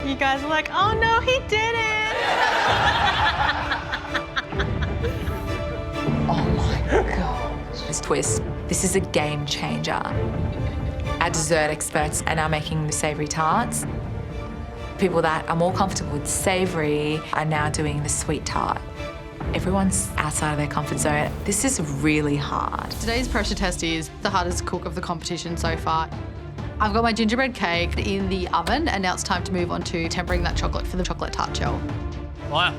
You guys are like, oh no, he didn't. Oh my God. This twist, this is a game changer. Our dessert experts are now making the savoury tarts. People that are more comfortable with savoury are now doing the sweet tart. Everyone's outside of their comfort zone. This is really hard. Today's pressure test is the hardest cook of the competition so far. I've got my gingerbread cake in the oven, and now it's time to move on to tempering that chocolate for the chocolate tart shell. Maya,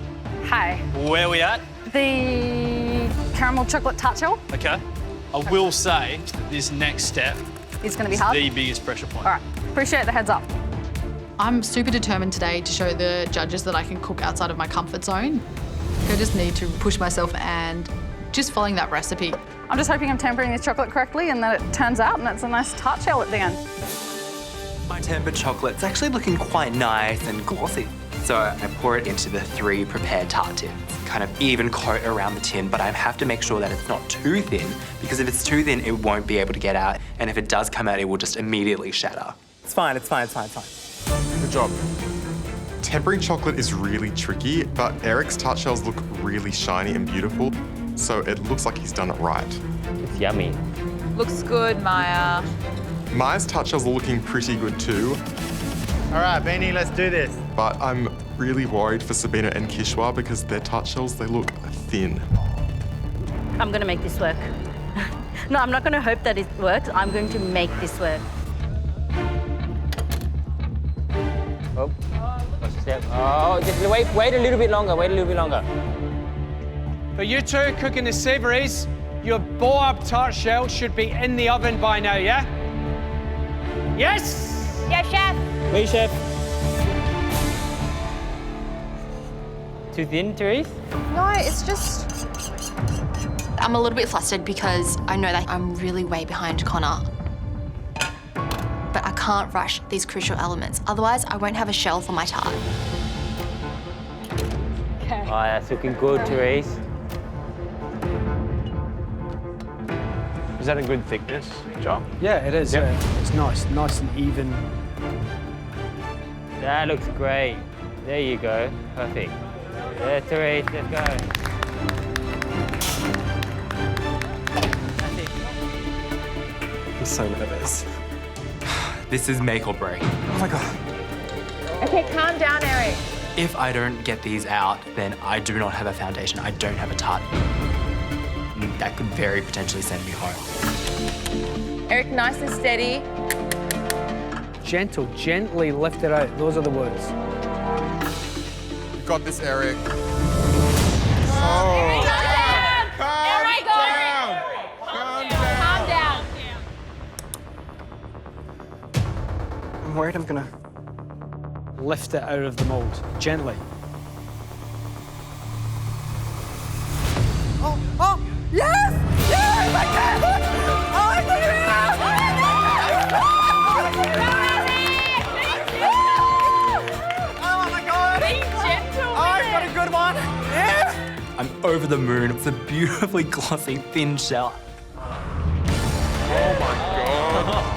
Hi. where are we at? The caramel chocolate tart shell Okay. I will say that this next step is going to be is hard. the biggest pressure point. All right. Appreciate the heads up. I'm super determined today to show the judges that I can cook outside of my comfort zone. I just need to push myself and just following that recipe. I'm just hoping I'm tempering this chocolate correctly and that it turns out and it's a nice tart shell at the end. My tempered chocolate's actually looking quite nice and glossy. So I pour it into the 3 prepared tart tins. Kind of even coat around the tin, but I have to make sure that it's not too thin, because if it's too thin, it won't be able to get out. And if it does come out, it will just immediately shatter. It's fine, it's fine, it's fine, it's fine. Good job. Tempering chocolate is really tricky, but Eric's tart shells look really shiny and beautiful, so it looks like he's done it right. It's yummy. Looks good, Maya. Maya's tart shells are looking pretty good too, All right, Beanie, let's do this. but I'm really worried for Sabina and Kishwa because their tart shells, they look thin. I'm going to make this work. No, I'm not going to hope that it works. I'm going to make this work. Oh, what's the step? Oh, just wait a little bit longer, wait a little bit longer. For you two cooking the savouries, your bow-up tart shell should be in the oven by now, yeah? Yes? Yes, chef. Wait, chef. Too thin, Therese? No, it's just... I'm a little bit flustered because I know that I'm really way behind Connor. But I can't rush these crucial elements. Otherwise, I won't have a shell for my tart. Oh, that's looking good, Therese. Is that a good thickness, John? Yeah, it is. Yep. It's nice and even. That looks great. There you go. Perfect. Yeah, Therese, let's go. I'm so nervous. This is make or break. Oh my God. Okay, calm down, Eric. If I don't get these out, then I do not have a foundation. I don't have a tart. That could very potentially send me home. Eric, nice and steady. Gentle, gently lift it out. Those are the words. You got this, Eric. Calm down. I'm worried I'm gonna... Lift it out of the mold, gently. Oh, yes! Yes, I can! Oh, I can Oh my God! Be gentle. Oh, I've got a good one! Yeah! I'm over the moon. It's a beautifully glossy, thin shell. Oh my God.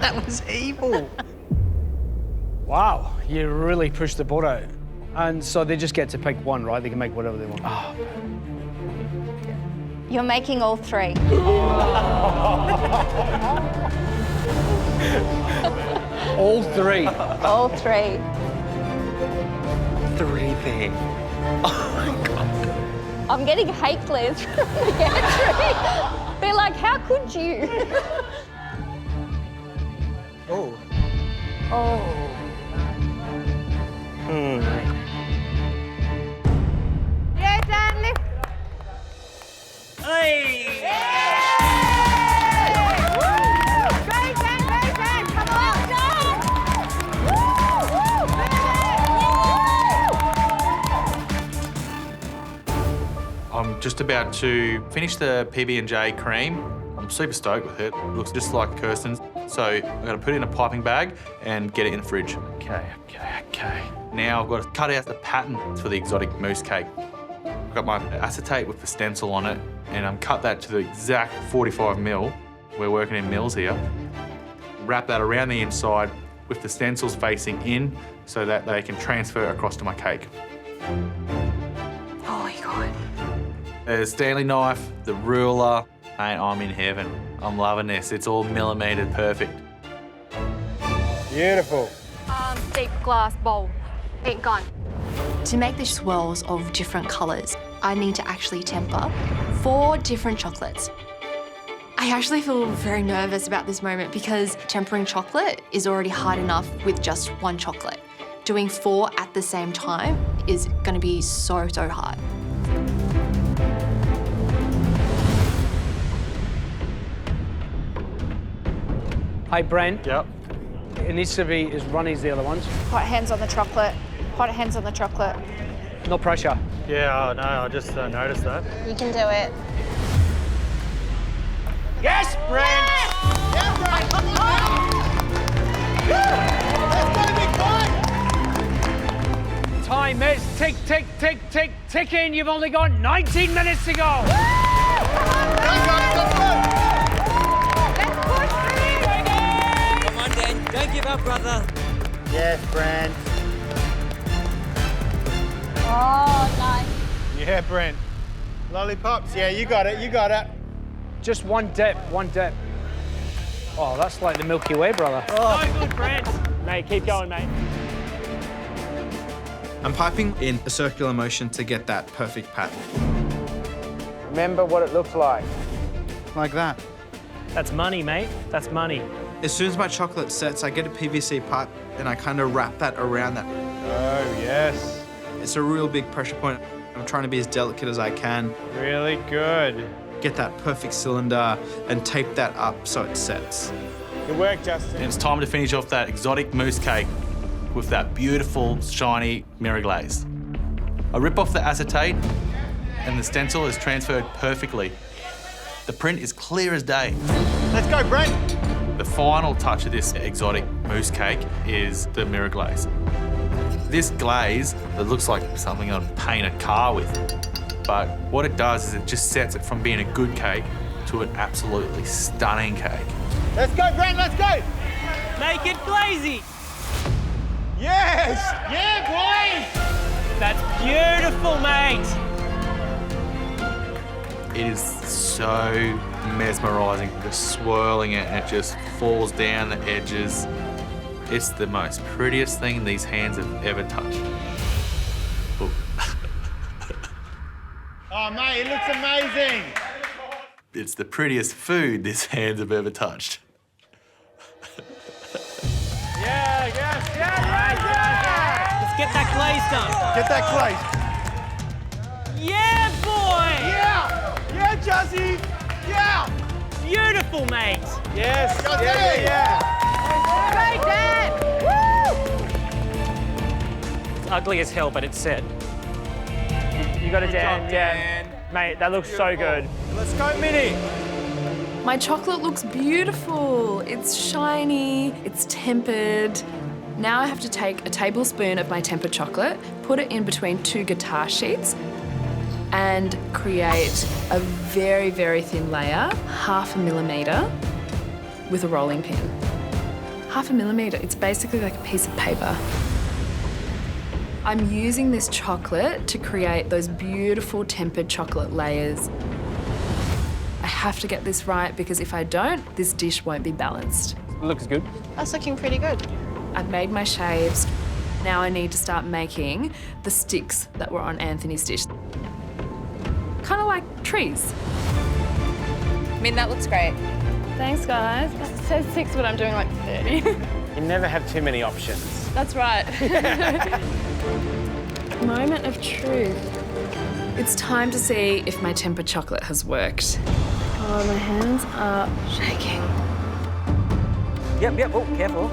That was evil. Wow, you really pushed the boat out. And so they just get to pick one, right? They can make whatever they want. Oh. You're making all 3. All 3. All 3. 3 thing. Oh my God. I'm getting hate letters from the entry. They're like, how could you? Oh. Oh. Yeah, Dan, lift. Hey! Great, Dan, come on, Dan. I'm just about to finish the PB&J cream. I'm super stoked with it. It looks just like Kirsten's. So I'm gonna put it in a piping bag and get it in the fridge. Okay. Now I've got to cut out the pattern for the exotic mousse cake. I've got my acetate with the stencil on it, and I'm cut that to the exact 45 mil. We're working in mills here. Wrap that around the inside with the stencils facing in so that they can transfer across to my cake. Oh my God. The Stanley knife, the ruler, mate, I'm in heaven. I'm loving this. It's all millimetered perfect. Beautiful. Deep glass bowl. Ink gone. To make the swirls of different colours, I need to actually temper 4 different chocolates. I actually feel very nervous about this moment because tempering chocolate is already hard enough with just 1 chocolate. Doing 4 at the same time is going to be so hard. Hey, Brent. Yep. It needs to be as runny as the other ones. Hot hands on the chocolate. Hot hands on the chocolate. No pressure. Yeah, no, I just noticed that. You can do it. Yes, Brent! Yeah, Brent! Come on! Let's go, big boy! Time is tick, tick, tick, tick, ticking. You've only got 19 minutes to go. Come on, Dan. Don't give up, brother. Yes, Brent. Oh, nice. Yeah, Brent. Lollipops, yeah, you got it, you got it. Just one dip, one dip. Oh, that's like the Milky Way, brother. Oh, so good, Brent. Mate, keep going, mate. I'm piping in a circular motion to get that perfect pattern. Remember what it looks like. Like that. That's money, mate. That's money. As soon as my chocolate sets, I get a PVC pipe and I kind of wrap that around that. Oh, yes. It's a real big pressure point. I'm trying to be as delicate as I can. Really good. Get that perfect cylinder and tape that up so it sets. Good work, Justin. And it's time to finish off that exotic mousse cake with that beautiful, shiny mirror glaze. I rip off the acetate and the stencil is transferred perfectly. The print is clear as day. Let's go, Brent. The final touch of this exotic mousse cake is the mirror glaze. This glaze, it looks like something I'd paint a car with, but what it does is it just sets it from being a good cake to an absolutely stunning cake. Let's go, Brent, let's go. Make it glazy. Yes. Yeah, boy. That's beautiful, mate. It is so mesmerising, just swirling it and it just falls down the edges. It's the most prettiest thing these hands have ever touched. Ooh. Oh, mate, it looks amazing. It's the prettiest food these hands have ever touched. Yeah, yes, yeah. Let's get that glaze done. Get that glaze. Yeah, boy. Yeah, Juzzy. Yeah. Beautiful, mate. Yes, yeah. Great, Dan. Woo! It's ugly as hell, but it's set. You got it, Dan. Mate, that looks so good. Let's go, Minnie. My chocolate looks beautiful. It's shiny, it's tempered. Now I have to take a tablespoon of my tempered chocolate, put it in between 2 guitar sheets, and create a very, very thin layer, 1/2 millimetre, with a rolling pin. 1/2 millimetre, it's basically like a piece of paper. I'm using this chocolate to create those beautiful tempered chocolate layers. I have to get this right because if I don't, this dish won't be balanced. Looks good. That's looking pretty good. I've made my shapes. Now I need to start making the sticks that were on Anthony's dish. Kind of like trees. I mean, that looks great. Thanks, guys. It says 6, but I'm doing like 30. You never have too many options. That's right. Moment of truth. It's time to see if my tempered chocolate has worked. Oh, my hands are shaking. Yep. Oh, careful.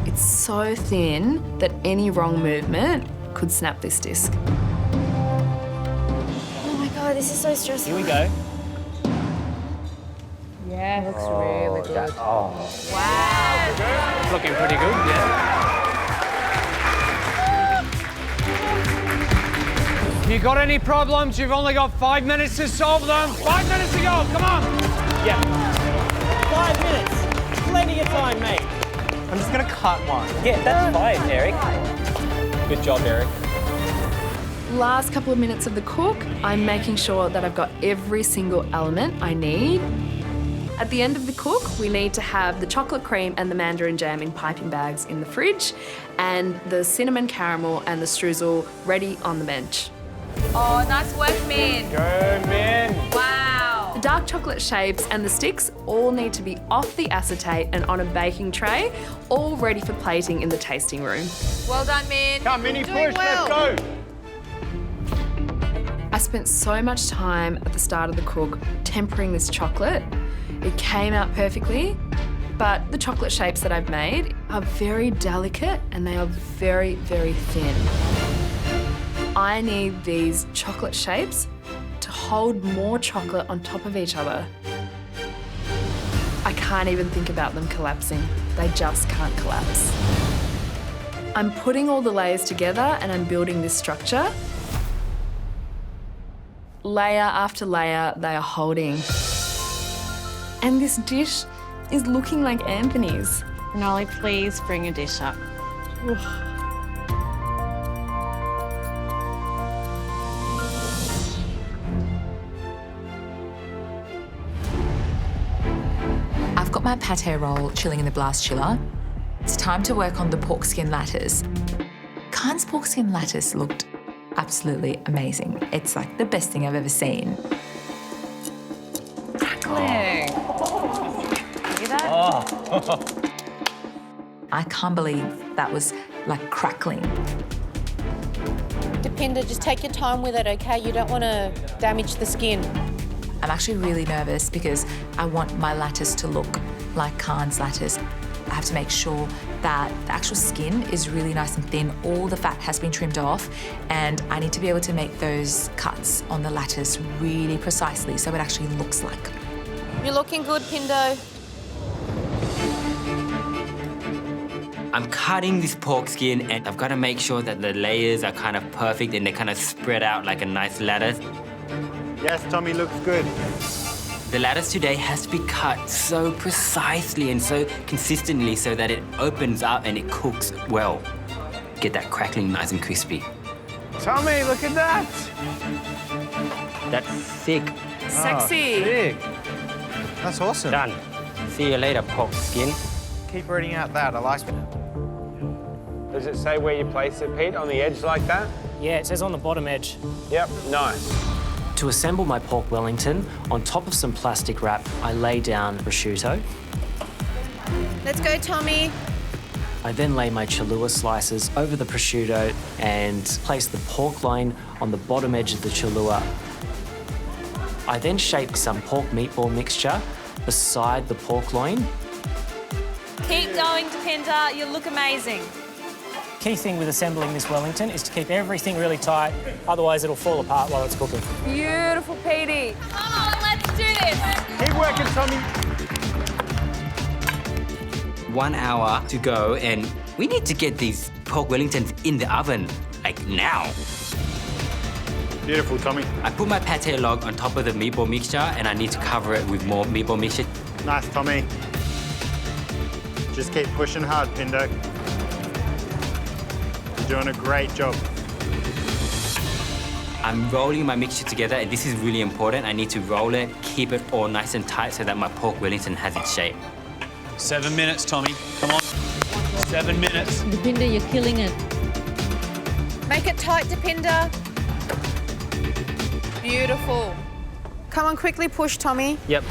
It's so thin that any wrong movement could snap this disc. Oh my God, this is so stressful. Here we go. Yeah, looks really good. Wow. Wow. Looking pretty good, yeah. If you got any problems, you've only got 5 minutes to solve them. 5 minutes to go, come on. Yeah. I'm just gonna cut one. Yeah, that's fine, Eric. Good job, Eric. Last couple of minutes of the cook, I'm making sure that I've got every single element I need. At the end of the cook, we need to have the chocolate cream and the mandarin jam in piping bags in the fridge, and the cinnamon caramel and the streusel ready on the bench. Oh, nice work, Min. Go, Min. Wow. The dark chocolate shapes and the sticks all need to be off the acetate and on a baking tray, all ready for plating in the tasting room. Well done, Min. Come, Minnie, Doing push, well. let's go. I spent so much time at the start of the cook tempering this chocolate. It came out perfectly, but the chocolate shapes that I've made are very delicate and they are very, very thin. I need these chocolate shapes to hold more chocolate on top of each other. I can't even think about them collapsing. They just can't collapse. I'm putting all the layers together and I'm building this structure. Layer after layer, they are holding. And this dish is looking like Anthony's. Nolly, please bring a dish up. I've got my pate roll chilling in the blast chiller. It's time to work on the pork skin lattice. Khan's pork skin lattice looked absolutely amazing. It's like the best thing I've ever seen. Crackling. Hear that? I can't believe that was like crackling. Depinder, just take your time with it, okay? You don't want to damage the skin. I'm actually really nervous because I want my lattice to look like Khan's lattice. I have to make sure that the actual skin is really nice and thin. All the fat has been trimmed off, and I need to be able to make those cuts on the lattice really precisely so it actually looks like. You're looking good, Pindo. I'm cutting this pork skin and I've got to make sure that the layers are kind of perfect and they kind of spread out like a nice lattice. Yes, Tommy, looks good. The lattice today has to be cut so precisely and so consistently so that it opens up and it cooks well. Get that crackling nice and crispy. Tommy, look at that. That's sick. Sexy. Sick. That's awesome. Done. See you later, pork skin. Keep reading out that, I like it. Does it say where you place it, Pete? On the edge like that? Yeah, it says on the bottom edge. Yep, nice. To assemble my pork Wellington, on top of some plastic wrap, I lay down prosciutto. Let's go, Tommy. I then lay my Cholula slices over the prosciutto and place the pork loin on the bottom edge of the Cholula. I then shape some pork meatball mixture beside the pork loin. Keep going, Depinder. You look amazing. Key thing with assembling this Wellington is to keep everything really tight, otherwise it'll fall apart while it's cooking. Beautiful, Petey. Come on, let's do this. Keep working, Tommy. 1 hour to go and we need to get these pork Wellingtons in the oven, like now. Beautiful, Tommy. I put my pate log on top of the meatball mixture and I need to cover it with more meatball mixture. Nice, Tommy. Just keep pushing hard, Pindo. You're doing a great job. I'm rolling my mixture together and this is really important. I need to roll it, keep it all nice and tight so that my pork Wellington has its shape. 7 minutes, Tommy. Come on. 7 minutes. Depinder, you're killing it. Make it tight, Depinder. Beautiful. Come on, quickly push, Tommy. Yep.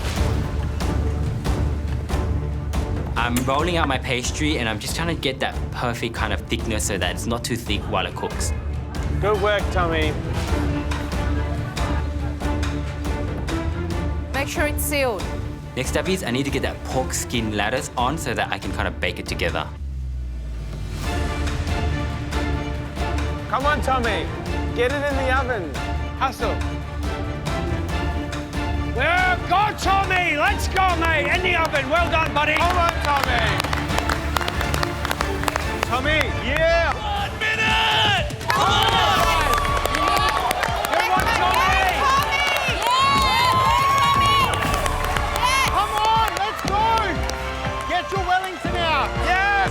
I'm rolling out my pastry and I'm just trying to get that perfect kind of thickness so that it's not too thick while it cooks. Good work, Tommy. Make sure it's sealed. Next step is I need to get that pork skin lattice on so that I can kind of bake it together. Come on, Tommy. Get it in the oven. Hustle. Well, go, Tommy. Let's go, mate. In the oven. Well done, buddy. Come on, Tommy. Tommy, yeah. 1 minute! Come on. Good one, Tommy. Come on, let's go. Get your Wellington out. Yes.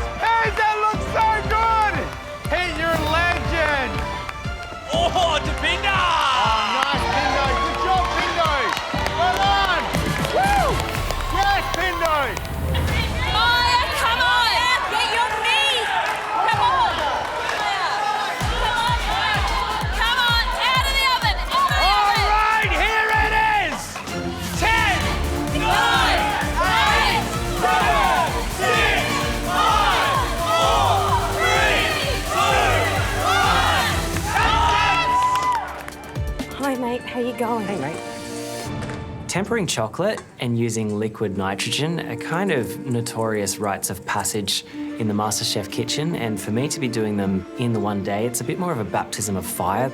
Tempering chocolate and using liquid nitrogen are kind of notorious rites of passage in the MasterChef kitchen, and for me to be doing them in the one day, it's a bit more of a baptism of fire.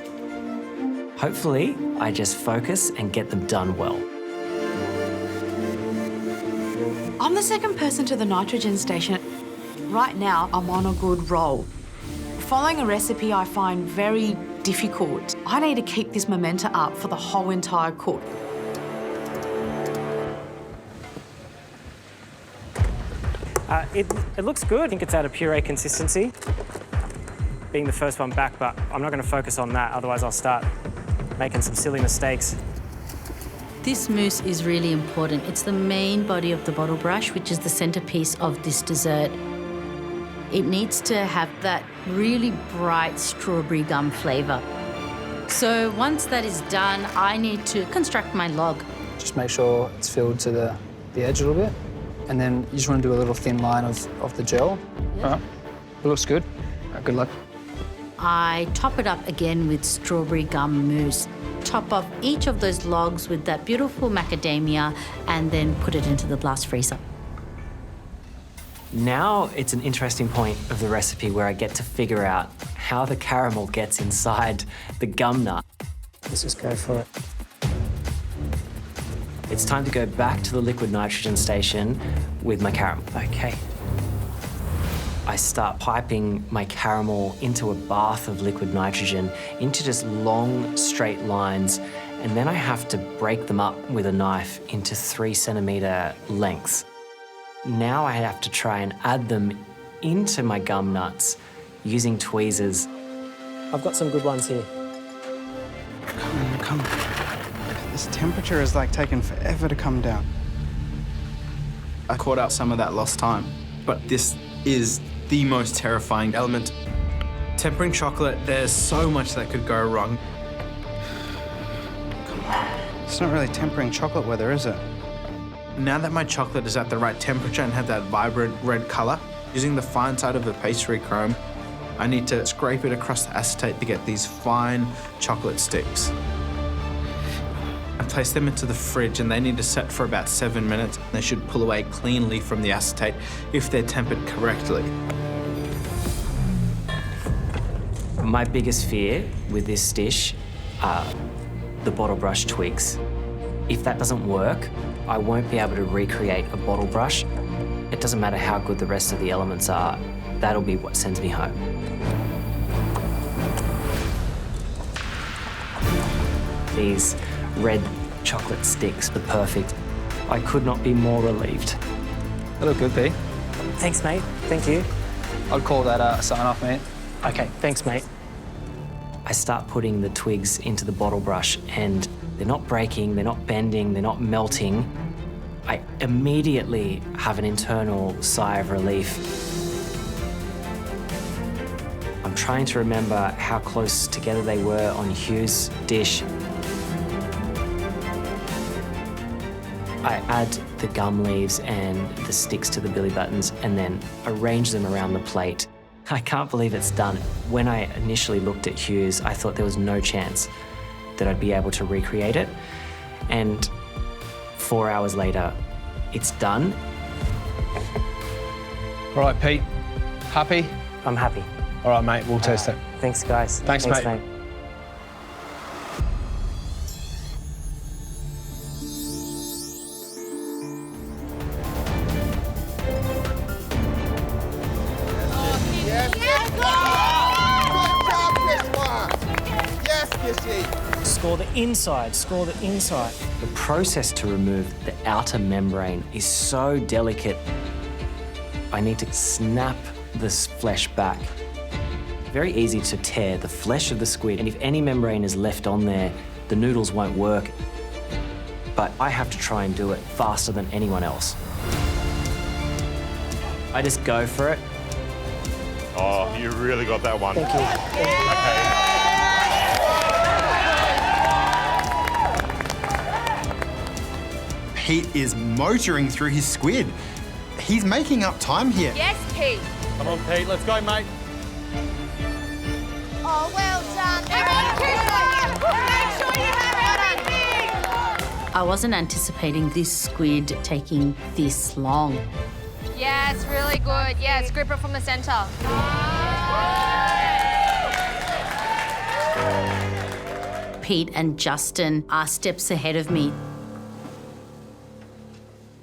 Hopefully, I just focus and get them done well. I'm the second person to the nitrogen station. Right now, I'm on a good roll. Following a recipe I find very difficult. I need to keep this momentum up for the whole entire cook. It looks good. I think it's at a puree consistency. Being the first one back, but I'm not going to focus on that, otherwise I'll start making some silly mistakes. This mousse is really important. It's the main body of the bottle brush, which is the centerpiece of this dessert. It needs to have that really bright strawberry gum flavour. So once that is done, I need to construct my log. Just make sure it's filled to the edge a little bit. And then you just want to do a little thin line of the gel. Yeah. All right, it looks good. All right, good luck. I top it up again with strawberry gum mousse. Top off each of those logs with that beautiful macadamia and then put it into the blast freezer. Now it's an interesting point of the recipe where I get to figure out how the caramel gets inside the gum nut. Let's just go for it. It's time to go back to the liquid nitrogen station with my caramel. Okay. I start piping my caramel into a bath of liquid nitrogen, into just long, straight lines, and then I have to break them up with a knife into 3 centimetre lengths. Now I have to try and add them into my gum nuts using tweezers. I've got some good ones here. Come on. This temperature is like taking forever to come down. I caught out some of that lost time, but this is the most terrifying element. Tempering chocolate, there's so much that could go wrong. Come on. It's not really tempering chocolate weather, is it? Now that my chocolate is at the right temperature and have that vibrant red color, using the fine side of a pastry chrome, I need to scrape it across the acetate to get these fine chocolate sticks. I place them into the fridge and they need to set for about 7 minutes. They should pull away cleanly from the acetate if they're tempered correctly. My biggest fear with this dish are the bottle brush twigs. If that doesn't work, I won't be able to recreate a bottle brush. It doesn't matter how good the rest of the elements are, that'll be what sends me home. These red chocolate sticks are perfect. I could not be more relieved. They look good, Pete. Thanks, mate. Thank you. I'd call that a sign-off, mate. Okay, thanks, mate. I start putting the twigs into the bottle brush and they're not breaking, they're not bending, they're not melting. I immediately have an internal sigh of relief. I'm trying to remember how close together they were on Hugh's dish. I add the gum leaves and the sticks to the billy buttons and then arrange them around the plate. I can't believe it's done. When I initially looked at Hugh's, I thought there was no chance that I'd be able to recreate it. And 4 hours later, it's done. All right, Pete. Happy? I'm happy. All right, mate, we'll test it. Thanks, guys. Thanks, mate. Score the inside, score the inside. The process to remove the outer membrane is so delicate. I need to snap this flesh back. Very easy to tear the flesh of the squid, and if any membrane is left on there, the noodles won't work. But I have to try and do it faster than anyone else. I just go for it. Oh, you really got that one. Thank you. Okay. Pete is motoring through his squid. He's making up time here. Yes, Pete. Come on, Pete, let's go, mate. Oh, well done. Come on, Cooper. Make sure you have everything. I wasn't anticipating this squid taking this long. Yes, really good. Yes, grip it from the centre. Pete and Justin are steps ahead of me.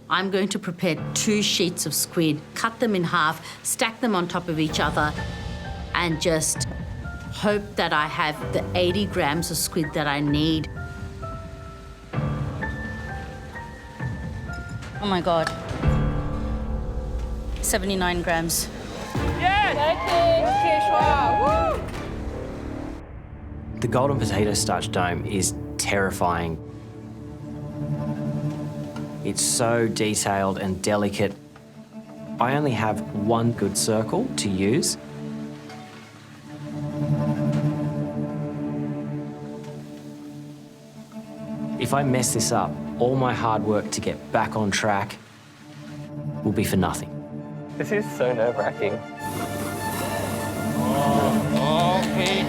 I'm going to prepare 2 sheets of squid, cut them in half, stack them on top of each other, and just hope that I have the 80 grams of squid that I need. Oh my God. 79 grams. The golden potato starch dome is terrifying. It's so detailed and delicate. I only have one good circle to use. If I mess this up, all my hard work to get back on track will be for nothing. This is so nerve-wracking. Oh, Pete.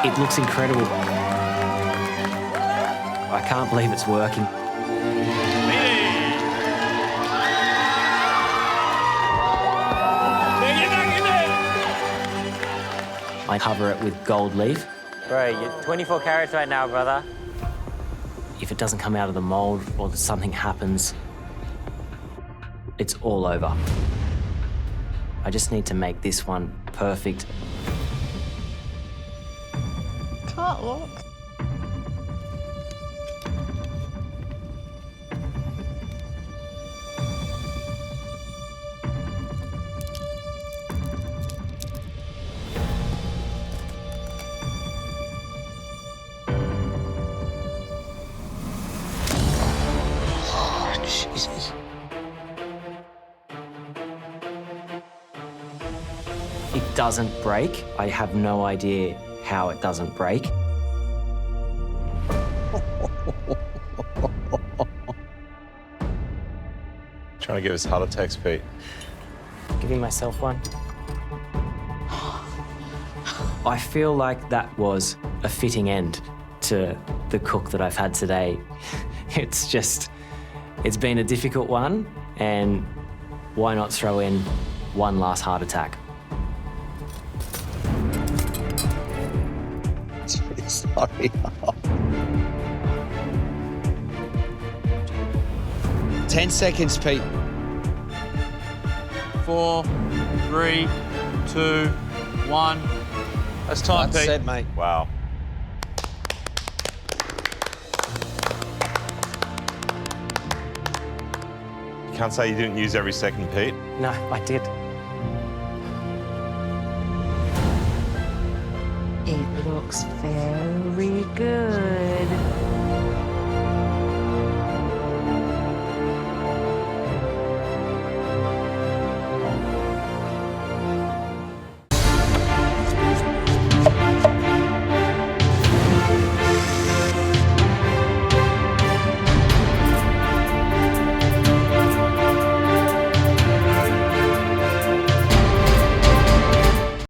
It looks incredible. I can't believe it's working. I cover it with gold leaf. Bro, you're 24 carats right now, brother. If it doesn't come out of the mold or that something happens, it's all over. I just need to make this one perfect. Can't look. Jesus. It doesn't break. I have no idea how it doesn't break. Trying to give us heart attacks, Pete. Giving myself one. I feel like that was a fitting end to the cook that I've had today. It's been a difficult one, and why not throw in one last heart attack? Sorry. 10 seconds, Pete. 4, 3, 2, 1. That's time, That's Pete. it, mate. Wow. You can't say you didn't use every second, Pete. No, I did. It looks very good.